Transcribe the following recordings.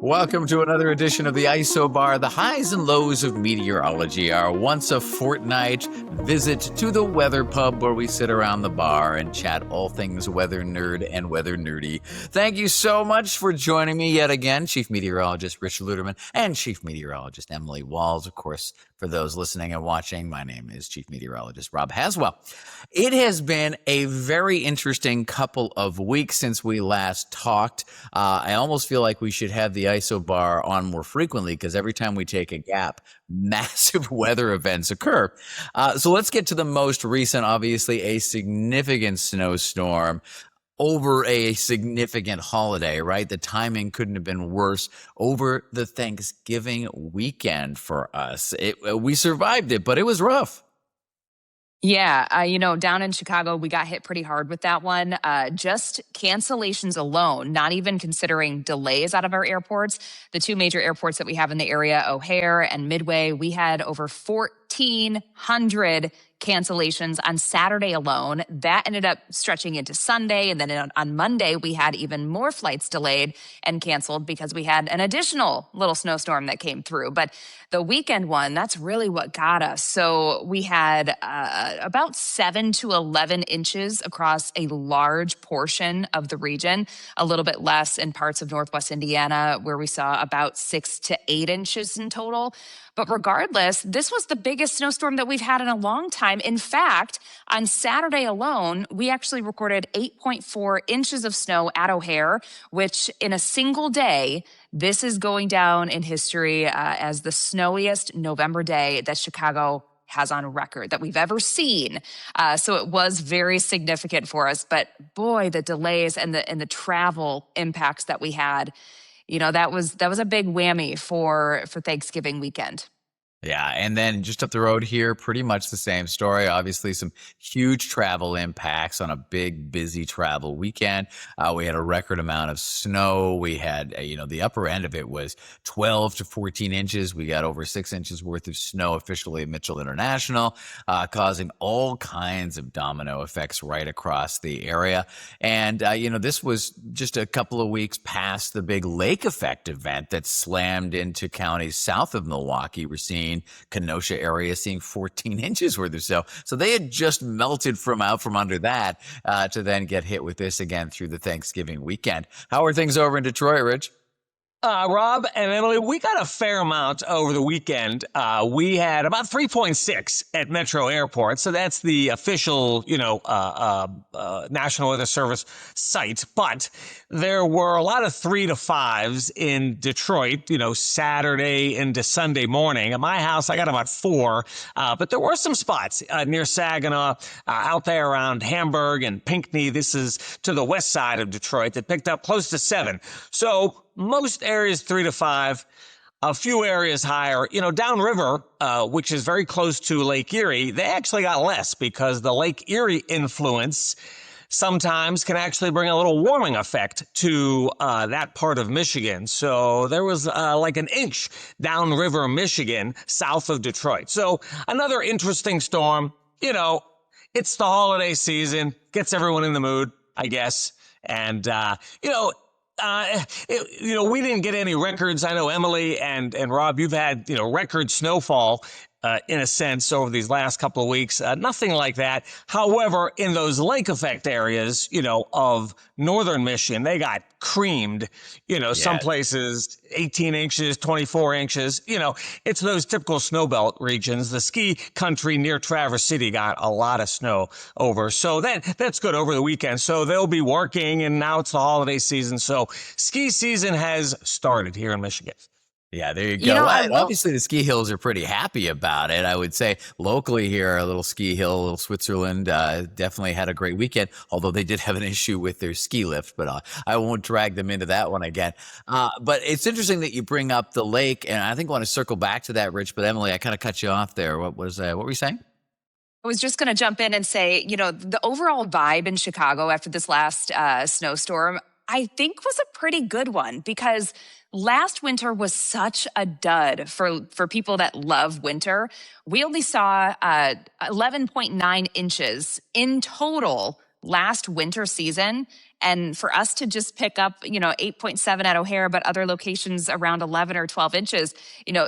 Welcome to another edition of the Isobar, the highs and lows of meteorology, our once a fortnight visit to the weather pub where we sit around the bar and chat all things weather nerd and weather nerdy. Thank you so much for joining me yet again, Chief Meteorologist Richard Luderman and Chief Meteorologist Emily Walls. Of course, for those listening and watching, my name is Chief Meteorologist Rob Haswell. It has been a very interesting couple of weeks since we last talked. I almost feel like we should have the Isobar on more frequently because every time we take a gap, massive weather events occur. So let's get to the most recent, obviously a significant snowstorm over a significant holiday, right? The timing couldn't have been worse over the Thanksgiving weekend for us. We survived it, but it was rough. Yeah, down in Chicago, we got hit pretty hard with that one. Just cancellations alone, not even considering delays out of our airports. The two major airports that we have in the area, O'Hare and Midway, we had over 1,400 cancellations on Saturday alone. That ended up stretching into Sunday. And then on Monday, we had even more flights delayed and canceled because we had an additional little snowstorm that came through. But the weekend one, that's really what got us. So we had about 7 to 11 inches across a large portion of the region, a little bit less in parts of Northwest Indiana, where we saw about 6 to 8 inches in total. But regardless, this was the biggest snowstorm that we've had in a long time. In fact, on Saturday alone, we actually recorded 8.4 inches of snow at O'Hare, which in a single day, this is going down in history as the snowiest November day that Chicago has on record that we've ever seen. So it was very significant for us. But boy, the delays and the travel impacts that we had, that was a big whammy for Thanksgiving weekend. Yeah, and then just up the road here, pretty much the same story. Obviously, some huge travel impacts on a big, busy travel weekend. We had a record amount of snow. We had, the upper end of it was 12 to 14 inches. We got over 6 inches worth of snow officially at Mitchell International, causing all kinds of domino effects right across the area. And, this was just a couple of weeks past the big lake effect event that slammed into counties south of Milwaukee. We're seeing Kenosha area seeing 14 inches worth of snow. So they had just melted from under that to then get hit with this again through the Thanksgiving weekend. How are things over in Detroit, Rich? Rob and Emily, we got a fair amount over the weekend. We had about 3.6 at Metro Airport. So that's the official, National Weather Service site. But there were a lot of 3 to 5s in Detroit, Saturday into Sunday morning. At my house, I got about 4. But there were some spots near Saginaw, out there around Hamburg and Pinckney. This is to the west side of Detroit that picked up close to 7. So most areas 3 to 5, a few areas higher. Downriver, which is very close to Lake Erie, they actually got less because the Lake Erie influence sometimes can actually bring a little warming effect to that part of Michigan. So there was like an inch downriver Michigan, south of Detroit. So another interesting storm. It's the holiday season, gets everyone in the mood, I guess. And, we didn't get any records. I know Emily and Rob, you've had, record snowfall, in a sense over these last couple of weeks. Nothing like that. However, in those lake effect areas, of northern Michigan, they got creamed, some places 18 inches, 24 inches, it's those typical snowbelt regions. The ski country near Traverse City got a lot of snow over. So that's good over the weekend. So they'll be working, and now it's the holiday season. So ski season has started here in Michigan. Yeah, there you go. Obviously, the ski hills are pretty happy about it. I would say locally here, a little ski hill, a little Switzerland, definitely had a great weekend, although they did have an issue with their ski lift, but I won't drag them into that one again. But it's interesting that you bring up the lake, and I think I want to circle back to that, Rich, but Emily, I kind of cut you off there. What were you saying? I was just going to jump in and say, the overall vibe in Chicago after this last snowstorm, I think was a pretty good one because last winter was such a dud for people that love winter. We only saw 11.9 inches in total last winter season. And for us to just pick up, 8.7 at O'Hare, but other locations around 11 or 12 inches,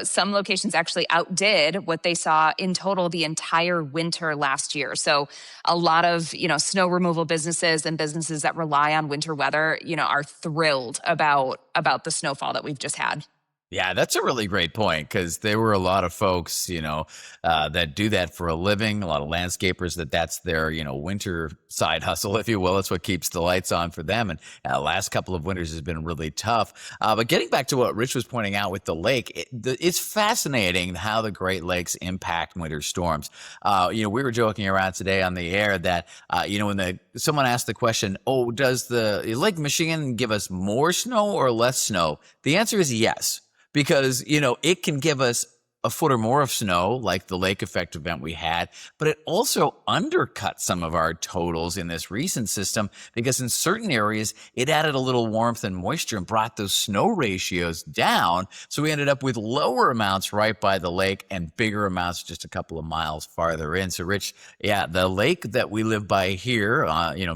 some locations actually outdid what they saw in total the entire winter last year. So a lot of, snow removal businesses and businesses that rely on winter weather, are thrilled about the snowfall that we've just had. Yeah, that's a really great point because there were a lot of folks, that do that for a living. A lot of landscapers that's their, winter side hustle, if you will. It's what keeps the lights on for them. And last couple of winters has been really tough. But getting back to what Rich was pointing out with the lake, it's fascinating how the Great Lakes impact winter storms. We were joking around today on the air that, when someone asked the question, oh, does the Lake Michigan give us more snow or less snow? The answer is yes. Because, it can give us a foot or more of snow, like the lake effect event we had, but it also undercut some of our totals in this recent system because in certain areas, it added a little warmth and moisture and brought those snow ratios down. So we ended up with lower amounts right by the lake and bigger amounts just a couple of miles farther in. So Rich, yeah, the lake that we live by here,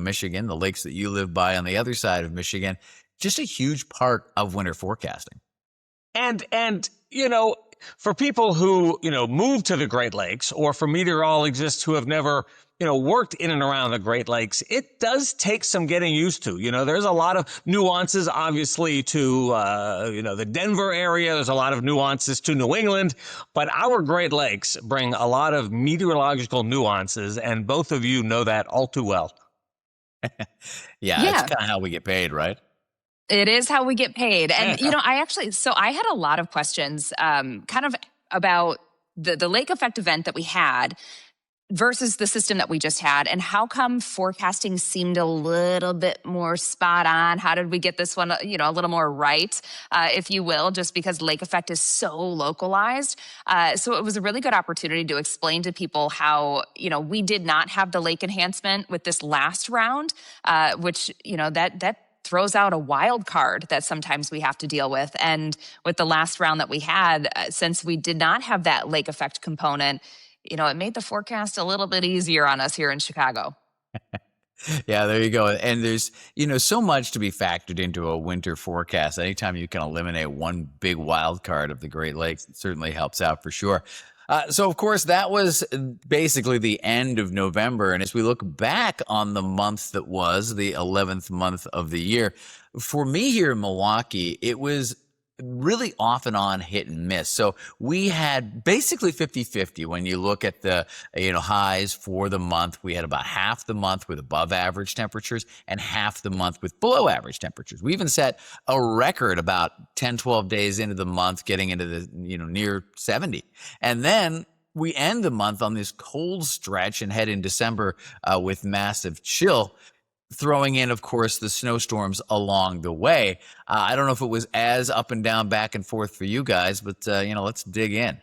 Michigan, the lakes that you live by on the other side of Michigan, just a huge part of winter forecasting. And for people who, move to the Great Lakes, or for meteorologists who have never, worked in and around the Great Lakes, it does take some getting used to. There's a lot of nuances, obviously, to, the Denver area. There's a lot of nuances to New England. But our Great Lakes bring a lot of meteorological nuances, and both of you know that all too well. Yeah, it's kind of how we get paid, right? It is how we get paid. And, I had a lot of questions kind of about the lake effect event that we had versus the system that we just had. And how come forecasting seemed a little bit more spot on? How did we get this one, a little more right, if you will, just because lake effect is so localized. So it was a really good opportunity to explain to people how, we did not have the lake enhancement with this last round, which, that throws out a wild card that sometimes we have to deal with. And with the last round that we had, since we did not have that lake effect component, it made the forecast a little bit easier on us here in Chicago. Yeah, there you go. And there's, so much to be factored into a winter forecast. Anytime you can eliminate one big wild card of the Great Lakes, it certainly helps out for sure. So, of course, that was basically the end of November. And as we look back on the month that was the 11th month of the year, for me here in Milwaukee, it was really off and on hit and miss. So we had basically 50-50 when you look at the, highs for the month. We had about half the month with above average temperatures and half the month with below average temperatures. We even set a record about 10, 12 days into the month, getting into the, near 70. And then we end the month on this cold stretch and head in December with massive chill, throwing in, of course, the snowstorms along the way. I don't know if it was as up and down, back and forth for you guys, but, let's dig in.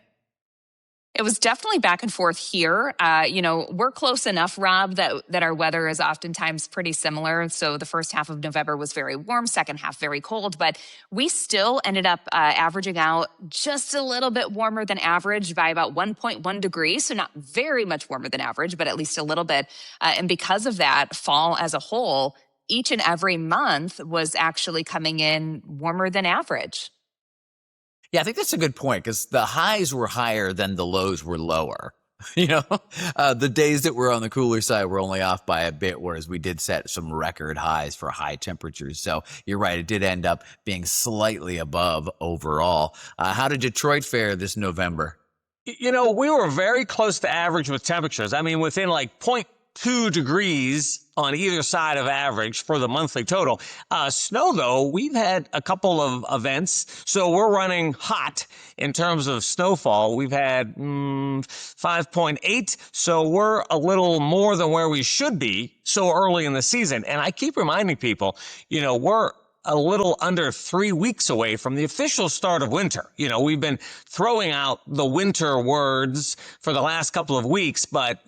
It was definitely back and forth here. We're close enough, Rob, that our weather is oftentimes pretty similar. So the first half of November was very warm, second half very cold, but we still ended up averaging out just a little bit warmer than average by about 1.1 degrees. So not very much warmer than average, but at least a little bit. And because of that, fall as a whole, each and every month was actually coming in warmer than average. Yeah, I think that's a good point because the highs were higher than the lows were lower. The days that were on the cooler side were only off by a bit, whereas we did set some record highs for high temperatures. So you're right, it did end up being slightly above overall. How did Detroit fare this November? We were very close to average with temperatures. I mean, within like 0.2 degrees on either side of average for the monthly total. Snow, though, we've had a couple of events, so we're running hot in terms of snowfall. We've had 5.8, so we're a little more than where we should be so early in the season. And I keep reminding people, we're a little under 3 weeks away from the official start of winter. We've been throwing out the winter words for the last couple of weeks, but,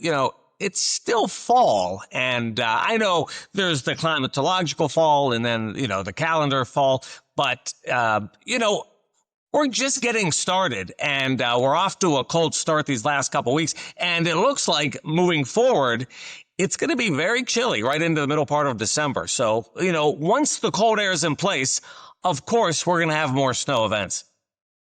it's still fall. And I know there's the climatological fall and then, the calendar fall. But, we're just getting started and we're off to a cold start these last couple of weeks. And it looks like moving forward, it's going to be very chilly right into the middle part of December. So, once the cold air is in place, of course, we're going to have more snow events.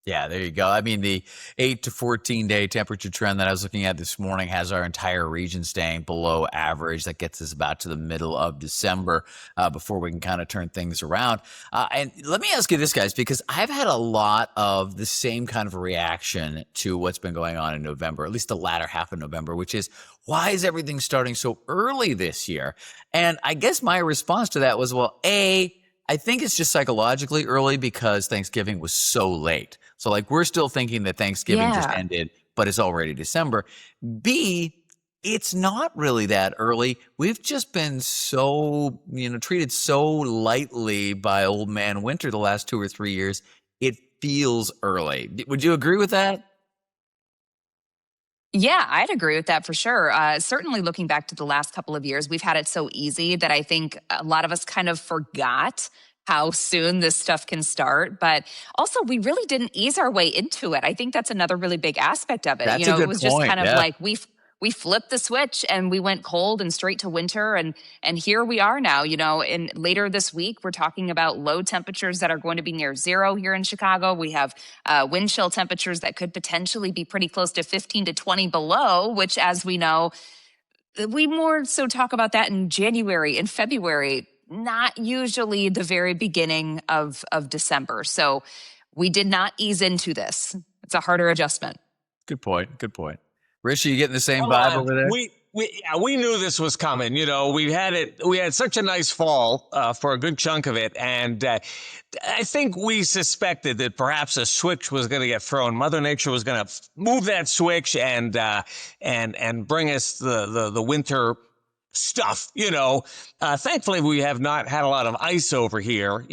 Yeah, there you go. I mean, the 8 to 14 day temperature trend that I was looking at this morning has our entire region staying below average. That gets us about to the middle of December before we can kind of turn things around. And let me ask you this, guys, because I've had a lot of the same kind of reaction to what's been going on in November, at least the latter half of November, which is, why is everything starting so early this year? And I guess my response to that was, well, I think it's just psychologically early because Thanksgiving was so late. So like we're still thinking that Thanksgiving just ended, but it's already December. B, it's not really that early. We've just been so, treated so lightly by old man winter the last 2 or 3 years. It feels early. Would you agree with that? Yeah, I'd agree with that for sure. Certainly looking back to the last couple of years, we've had it so easy that I think a lot of us kind of forgot how soon this stuff can start. But also, we really didn't ease our way into it. I think that's another really big aspect of it. That's a It good was just point. kind of Yeah. like we flipped the switch and we went cold and straight to winter, and here we are now. And later this week we're talking about low temperatures that are going to be near zero here in Chicago. We have wind chill temperatures that could potentially be pretty close to 15 to 20 below, which, as we know, we more so talk about that in January and February, not usually the very beginning of December. So we did not ease into this. It's a harder adjustment. Good point. Good point. Rich, are you getting the same Come vibe on. over there? We knew this was coming. We had such a nice fall for a good chunk of it, and I think we suspected that perhaps a switch was going to get thrown. Mother Nature was going to move that switch and bring us the winter stuff. Thankfully we have not had a lot of ice over here.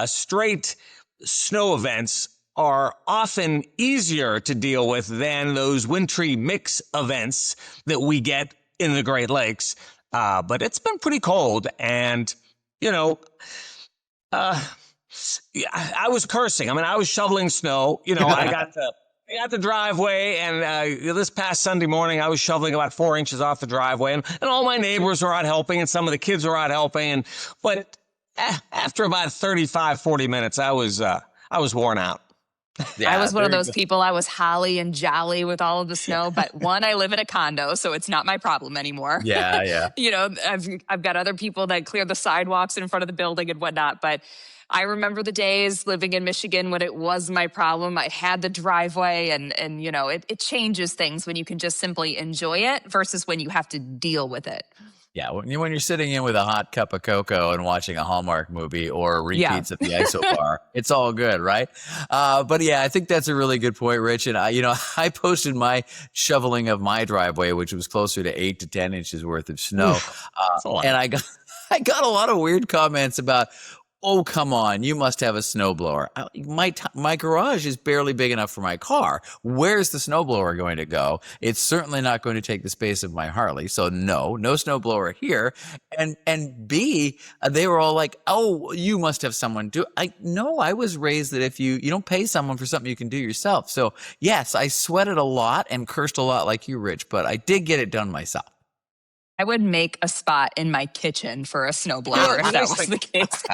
Straight snow events are often easier to deal with than those wintry mix events that we get in the Great Lakes. But it's been pretty cold, and I was cursing. I mean, I was shoveling snow. I got the driveway, and this past Sunday morning, I was shoveling about 4 inches off the driveway, and all my neighbors were out helping, and some of the kids were out helping. But after about 35, 40 minutes, I was worn out. Yeah, I was one of those people. I was holly and jolly with all of the snow, but one, I live in a condo, so it's not my problem anymore. Yeah. I've got other people that clear the sidewalks in front of the building and whatnot, but I remember the days living in Michigan when it was my problem. I had the driveway, and it changes things when you can just simply enjoy it versus when you have to deal with it. Yeah, when you're sitting in with a hot cup of cocoa and watching a Hallmark movie or repeats at the Isobar, it's all good, right? But yeah, I think that's a really good point, Rich. And I posted my shoveling of my driveway, which was closer to 8 to 10 inches worth of snow, and I got a lot of weird comments about, oh, come on, you must have a snowblower. My garage is barely big enough for my car. Where's the snowblower going to go? It's certainly not going to take the space of my Harley. So no snowblower here. And B, they were all like, oh, you must have someone do it. No, I was raised that if you don't pay someone for something you can do yourself. So yes, I sweated a lot and cursed a lot like you, Rich, but I did get it done myself. I would make a spot in my kitchen for a snowblower if that was the case.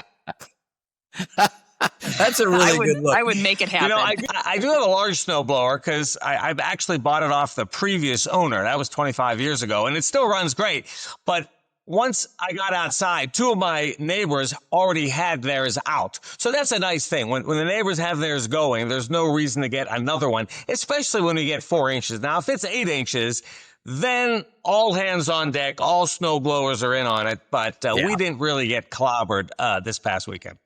That's a really good look. I would make it happen. I do have a large snowblower because I've actually bought it off the previous owner. That was 25 years ago, and it still runs great. But once I got outside, 2 of my neighbors already had theirs out. So that's a nice thing. When the neighbors have theirs going, there's no reason to get another one, especially when we get 4 inches. Now, if it's 8 inches, then all hands on deck, all snow blowers are in on it. But we didn't really get clobbered this past weekend.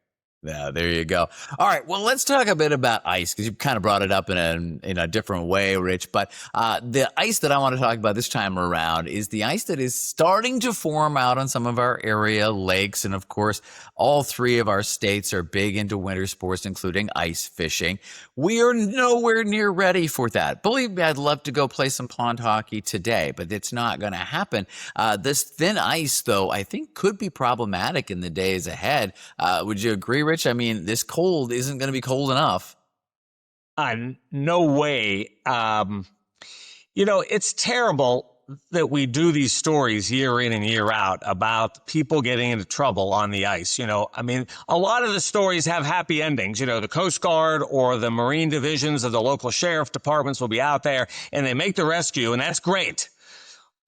Yeah, there you go. All right, well, let's talk a bit about ice because you kind of brought it up in a different way, Rich. But the ice that I want to talk about this time around is the ice that is starting to form out on some of our area lakes. And of course, all 3 of our states are big into winter sports, including ice fishing. We are nowhere near ready for that. Believe me, I'd love to go play some pond hockey today, but it's not going to happen. This thin ice, though, I think could be problematic in the days ahead. Would you agree, Rich? I mean, this cold isn't going to be cold enough. No way. It's terrible that we do these stories year in and year out about people getting into trouble on the ice. I mean, a lot of the stories have happy endings. The Coast Guard or the Marine divisions of the local sheriff departments will be out there and they make the rescue, and that's great.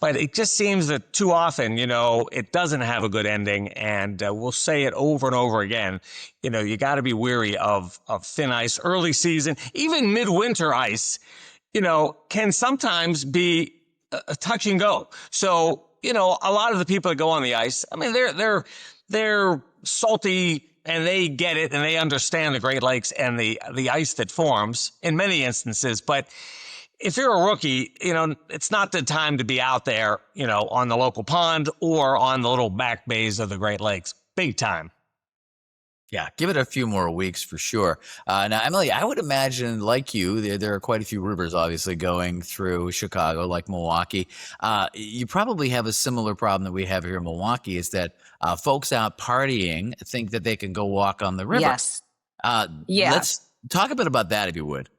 But it just seems that too often, it doesn't have a good ending, and we'll say it over and over again. You got to be weary of thin ice, early season, even midwinter ice. Can sometimes be a touch and go. So, a lot of the people that go on the ice, I mean, they're salty and they get it and they understand the Great Lakes and the ice that forms in many instances. But if you're a rookie, it's not the time to be out there, on the local pond or on the little back bays of the Great Lakes. Big time. Yeah, give it a few more weeks for sure. Now, Emily, I would imagine, like you, there are quite a few rivers obviously going through Chicago, like Milwaukee. You probably have a similar problem that we have here in Milwaukee, is that folks out partying think that they can go walk on the river. Yes. Yeah. Let's talk a bit about that, if you would.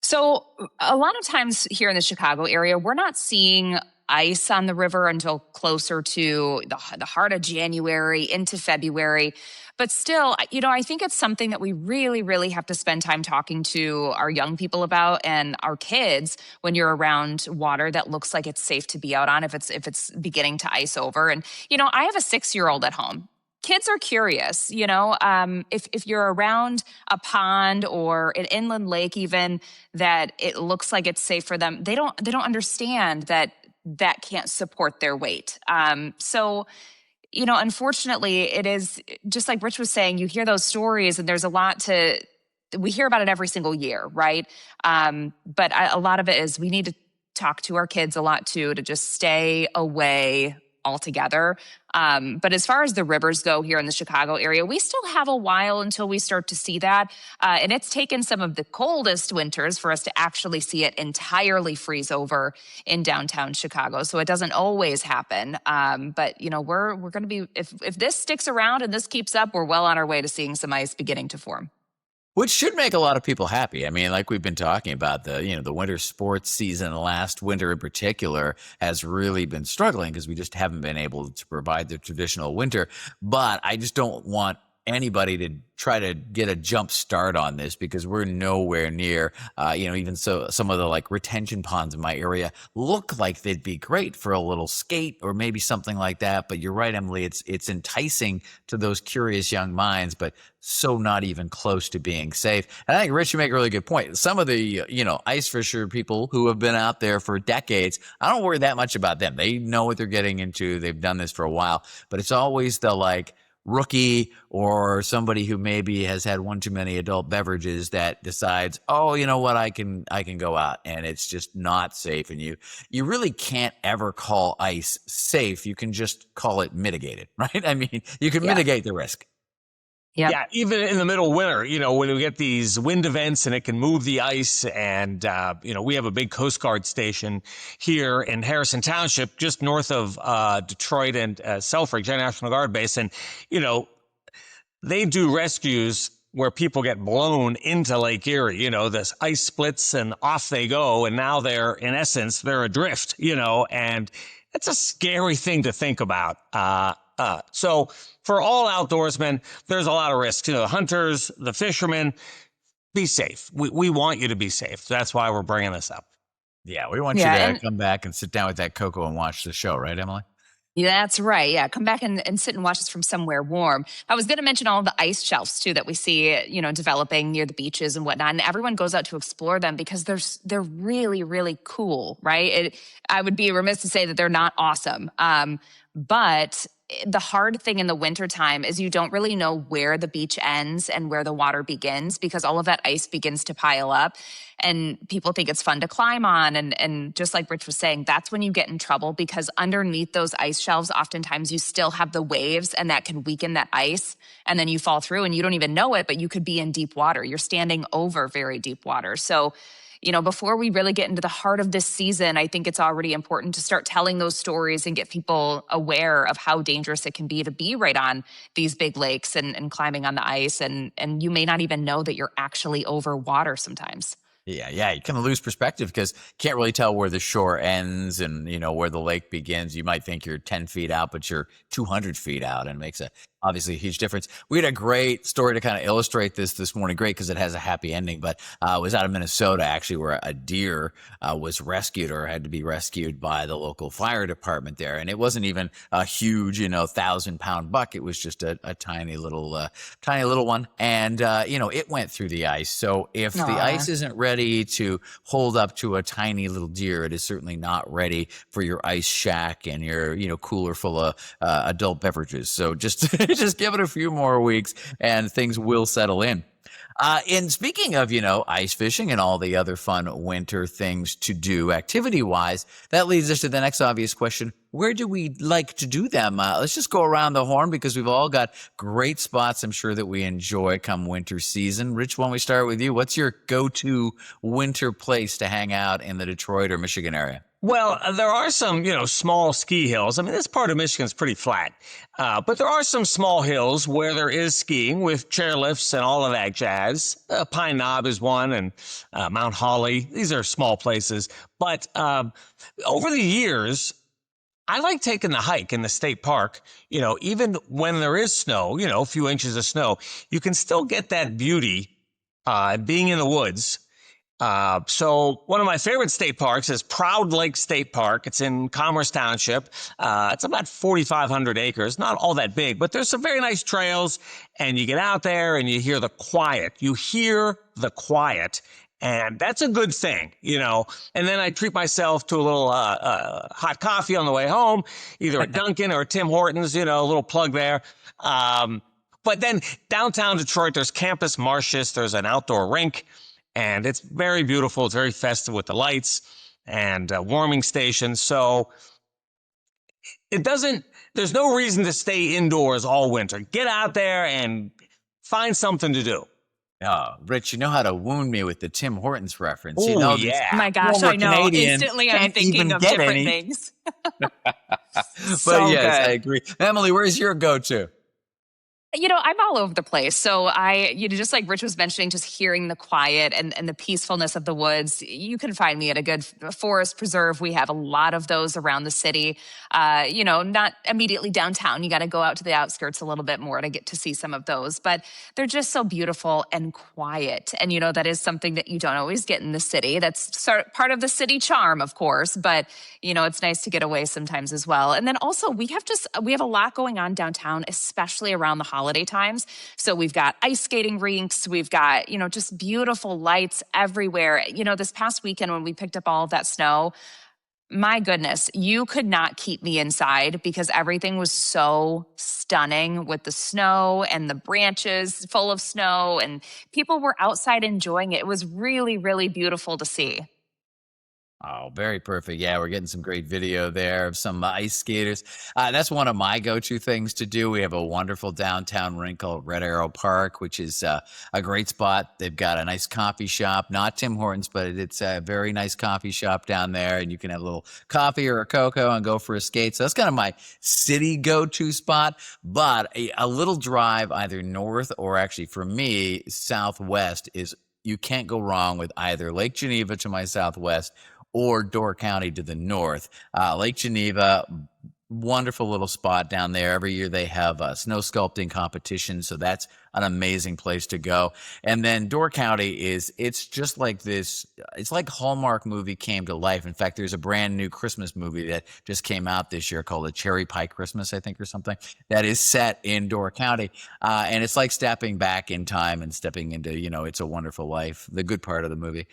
So a lot of times here in the Chicago area, we're not seeing ice on the river until closer to the heart of January into February. But still, I think it's something that we really, really have to spend time talking to our young people about and our kids when you're around water that looks like it's safe to be out on if it's beginning to ice over. And, I have a 6-year-old at home. Kids are curious, if you're around a pond or an inland lake even that it looks like it's safe for them, they don't understand that can't support their weight. So, unfortunately, it is just like Rich was saying, you hear those stories and there's a lot we hear about it every single year, right? But a lot of it is we need to talk to our kids a lot too, to just stay away altogether. But as far as the rivers go here in the Chicago area, we still have a while until we start to see that. And it's taken some of the coldest winters for us to actually see it entirely freeze over in downtown Chicago. So it doesn't always happen. But, we're going to be, if this sticks around and this keeps up, we're well on our way to seeing some ice beginning to form. Which should make a lot of people happy. I mean, like we've been talking about, the winter sports season last winter in particular has really been struggling because we just haven't been able to provide the traditional winter. But I just don't want anybody to try to get a jump start on this because we're nowhere near, even so some of the retention ponds in my area look like they'd be great for a little skate or maybe something like that. But you're right, Emily, it's enticing to those curious young minds, but so not even close to being safe. And I think, Rich, you make a really good point. Some of the, ice fisher people who have been out there for decades, I don't worry that much about them. They know what they're getting into. They've done this for a while, but it's always the rookie or somebody who maybe has had one too many adult beverages that decides, oh, you know what, I can go out, and it's just not safe. And you really can't ever call ice safe. You can just call it mitigated, right? I mean, you can mitigate the risk. Yep. Yeah, even in the middle of winter, when we get these wind events and it can move the ice, and we have a big Coast Guard station here in Harrison Township, just north of Detroit and Selfridge National Guard Base, and they do rescues where people get blown into Lake Erie. This ice splits and off they go, and now they're adrift. And it's a scary thing to think about. So for all outdoorsmen, there's a lot of risks. The hunters, the fishermen, be safe. We want you to be safe. That's why we're bringing this up. Yeah, we want you to come back and sit down with that cocoa and watch the show, right, Emily? Yeah, that's right. Yeah, come back and sit and watch us from somewhere warm. I was going to mention all of the ice shelves too that we see, developing near the beaches and whatnot. And everyone goes out to explore them because they're really, really cool, right? I would be remiss to say that they're not awesome. But the hard thing in the wintertime is you don't really know where the beach ends and where the water begins because all of that ice begins to pile up and people think it's fun to climb on. And just like Rich was saying, that's when you get in trouble because underneath those ice shelves, oftentimes you still have the waves and that can weaken that ice. And then you fall through and you don't even know it, but you could be in deep water. You're standing over very deep water. So before we really get into the heart of this season, I think it's already important to start telling those stories and get people aware of how dangerous it can be right on these big lakes and climbing on the ice. And you may not even know that you're actually over water sometimes. Yeah. You kind of lose perspective because you can't really tell where the shore ends and, where the lake begins. You might think you're 10 feet out, but you're 200 feet out, and it makes obviously a huge difference. We had a great story to kind of illustrate this morning. Great because it has a happy ending, but it was out of Minnesota, actually, where a deer was rescued or had to be rescued by the local fire department there. And it wasn't even a huge, 1,000-pound buck. It was just a tiny little one. And, it went through the ice. So if the ice isn't ready to hold up to a tiny little deer, it is certainly not ready for your ice shack and your cooler full of adult beverages. So just just give it a few more weeks and things will settle in. And speaking of, ice fishing and all the other fun winter things to do activity-wise, that leads us to the next obvious question. Where do we like to do them? Let's just go around the horn because we've all got great spots I'm sure that we enjoy come winter season. Rich, why don't we start with you? What's your go-to winter place to hang out in the Detroit or Michigan area? Well, there are some, small ski hills. I mean, this part of Michigan is pretty flat, but there are some small hills where there is skiing with chairlifts and all of that jazz. Pine Knob is one, and Mount Holly. These are small places, but over the years, I like taking the hike in the state park. Even when there is snow, a few inches of snow, you can still get that beauty being in the woods. So one of my favorite state parks is Proud Lake State Park. It's in Commerce Township. It's about 4,500 acres, not all that big, but there's some very nice trails, and you get out there and you hear the quiet. And that's a good thing, and then I treat myself to a little hot coffee on the way home, either at Dunkin' or Tim Hortons, a little plug there. But then downtown Detroit, there's Campus Martius. There's an outdoor rink. And it's very beautiful. It's very festive with the lights and warming stations. So there's no reason to stay indoors all winter. Get out there and find something to do. Oh, Rich, you know how to wound me with the Tim Hortons reference. Oh, yeah. Oh my gosh, I know. Canadian Instantly, I'm thinking of different things. But yes, I agree. Emily, where's your go-to? I'm all over the place. So just like Rich was mentioning, just hearing the quiet and the peacefulness of the woods, you can find me at a good forest preserve. We have a lot of those around the city. Not immediately downtown. You got to go out to the outskirts a little bit more to get to see some of those, but they're just so beautiful and quiet. And, that is something that you don't always get in the city. That's part of the city charm, of course, but, it's nice to get away sometimes as well. And then also we have a lot going on downtown, especially around the holiday times. So we've got ice skating rinks. We've got, just beautiful lights everywhere. This past weekend when we picked up all of that snow, my goodness, you could not keep me inside because everything was so stunning with the snow and the branches full of snow, and people were outside enjoying it. It was really, really beautiful to see. Oh, very perfect. Yeah, we're getting some great video there of some ice skaters. That's one of my go-to things to do. We have a wonderful downtown rink called Red Arrow Park, which is a great spot. They've got a nice coffee shop, not Tim Hortons, but it's a very nice coffee shop down there, and you can have a little coffee or a cocoa and go for a skate. So that's kind of my city go-to spot, but a little drive either north or actually for me, southwest is you can't go wrong with either Lake Geneva to my southwest or Door County to the north. Lake Geneva, wonderful little spot down there. Every year they have a snow sculpting competition, so that's an amazing place to go. And then Door County it's just like this, it's like Hallmark movie came to life. In fact, there's a brand new Christmas movie that just came out this year called A Cherry Pie Christmas, I think, or something, that is set in Door County. And it's like stepping back in time and stepping into, It's a Wonderful Life, the good part of the movie.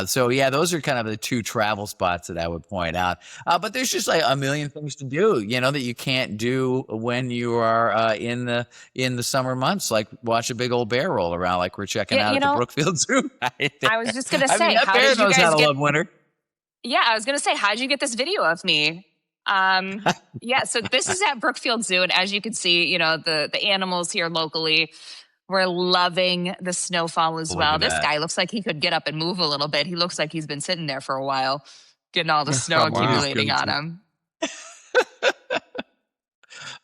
So yeah, those are kind of the two travel spots that I would point out. But there's just like a million things to do, that you can't do when you are in the summer months, like watch a big old bear roll around like we're checking out at the Brookfield Zoo. I was just going to say, that bear knows how to love winter. Yeah, I was going to say, how did you get this video of me? So this is at Brookfield Zoo, and as you can see, the animals here locally, we're loving the snowfall as well. This guy looks like he could get up and move a little bit. He looks like he's been sitting there for a while, getting all the snow accumulating on him.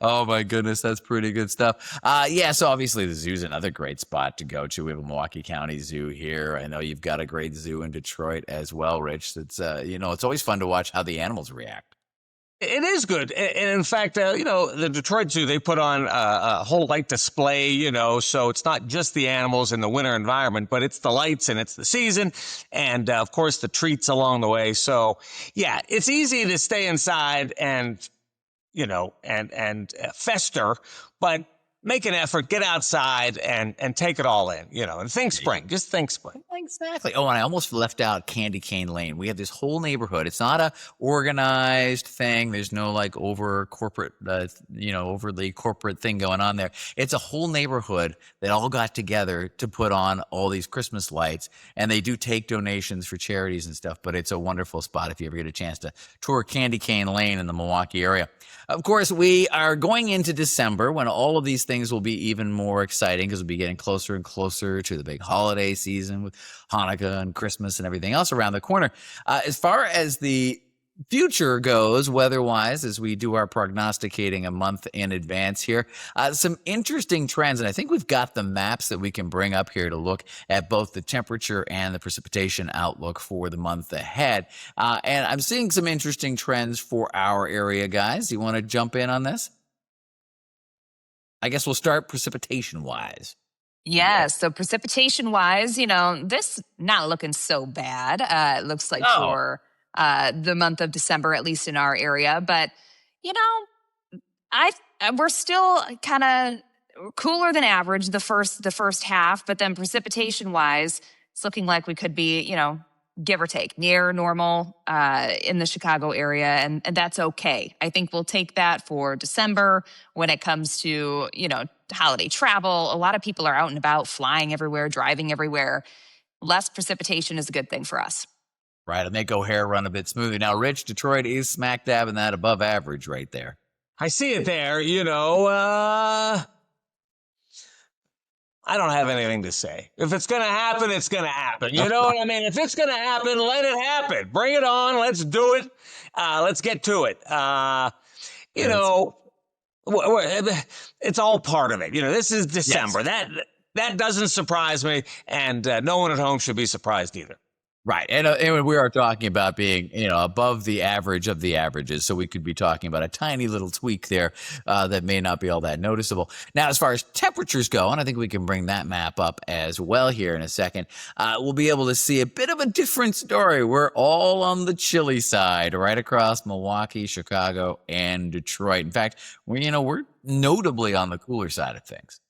Oh my goodness, that's pretty good stuff. Yeah, so obviously the zoo's another great spot to go to. We have a Milwaukee County Zoo here. I know you've got a great zoo in Detroit as well, Rich. It's it's always fun to watch how the animals react. It is good. And in fact, the Detroit Zoo, they put on a whole light display, so it's not just the animals in the winter environment, but it's the lights and it's the season and, of course, the treats along the way. So, yeah, it's easy to stay inside and, fester, but make an effort, get outside and take it all in, and think spring. Just think spring. Exactly. Oh, and I almost left out Candy Cane Lane. We have this whole neighborhood. It's not a organized thing. There's no like overly corporate thing going on there. It's a whole neighborhood that all got together to put on all these Christmas lights, and they do take donations for charities and stuff. But it's a wonderful spot if you ever get a chance to tour Candy Cane Lane in the Milwaukee area. Of course, we are going into December when all of these things will be even more exciting because we'll be getting closer and closer to the big holiday season with Hanukkah and Christmas and everything else around the corner. As far as the future goes, weather-wise, as we do our prognosticating a month in advance here, some interesting trends, and I think we've got the maps that we can bring up here to look at both the temperature and the precipitation outlook for the month ahead. And I'm seeing some interesting trends for our area, guys. You want to jump in on this? I guess we'll start precipitation-wise. Yeah, so precipitation-wise, this not looking so bad. It looks like for the month of December, at least in our area. But, we're still kind of cooler than average the first half. But then precipitation-wise, it's looking like we could be, give or take, near normal in the Chicago area. And that's okay. I think we'll take that for December when it comes to, holiday travel. A lot of people are out and about, flying everywhere, driving everywhere. Less precipitation is a good thing for us. Right, and make O'Hare run a bit smoother. Now, Rich, Detroit is smack dab in that above average right there. I see it there, I don't have anything to say. If it's going to happen, it's going to happen. You know what I mean? If it's going to happen, let it happen. Bring it on. Let's do it. Let's get to it. It's all part of it. This is December. Yes. That doesn't surprise me, and no one at home should be surprised either. Right. And we are talking about being, above the average of the averages. So we could be talking about a tiny little tweak there that may not be all that noticeable. Now, as far as temperatures go, and I think we can bring that map up as well here in a second, we'll be able to see a bit of a different story. We're all on the chilly side, right across Milwaukee, Chicago, and Detroit. In fact, we're notably on the cooler side of things.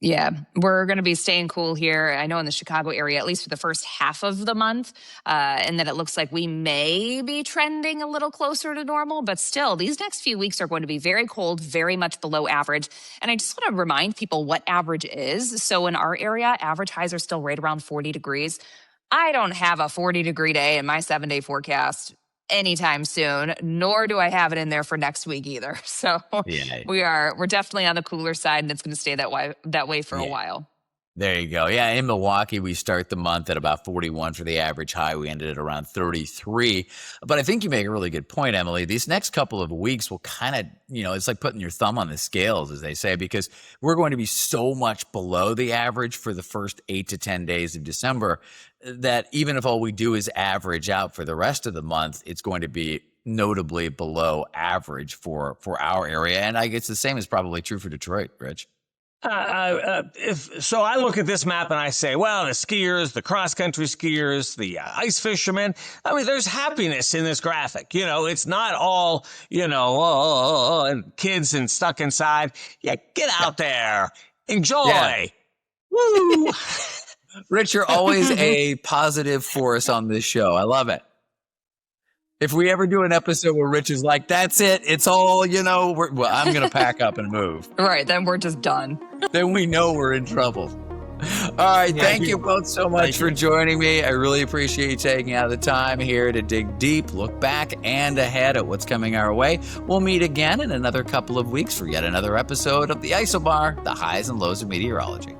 Yeah, we're going to be staying cool here. I know in the Chicago area, at least for the first half of the month, and that it looks like we may be trending a little closer to normal, but still, these next few weeks are going to be very cold, very much below average. And I just want to remind people what average is. So in our area, average highs are still right around 40 degrees. I don't have a 40-degree day in my 7-day forecast anytime soon, nor do I have it in there for next week either. So yeah. we're definitely on the cooler side, and it's going to stay that way for a while. There you go. Yeah, in Milwaukee, we start the month at about 41 for the average high. We ended at around 33. But I think you make a really good point, Emily. These next couple of weeks will kind of, it's like putting your thumb on the scales, as they say, because we're going to be so much below the average for the first 8 to 10 days of December that even if all we do is average out for the rest of the month, it's going to be notably below average for our area. And I guess the same is probably true for Detroit, Rich. So I look at this map and I say, well, the skiers, the cross-country skiers, the ice fishermen, there's happiness in this graphic. It's not all, and kids and stuck inside. Yeah, get out there. Enjoy. Yeah. Woo! Rich, you're always a positive force on this show. I love it. If we ever do an episode where Rich is like, that's it, it's all, I'm going to pack up and move. Right, then we're just done. Then we know we're in trouble. All right, thank you both so much for joining me. I really appreciate you taking out the time here to dig deep, look back and ahead at what's coming our way. We'll meet again in another couple of weeks for yet another episode of the Isobar, the highs and lows of meteorology.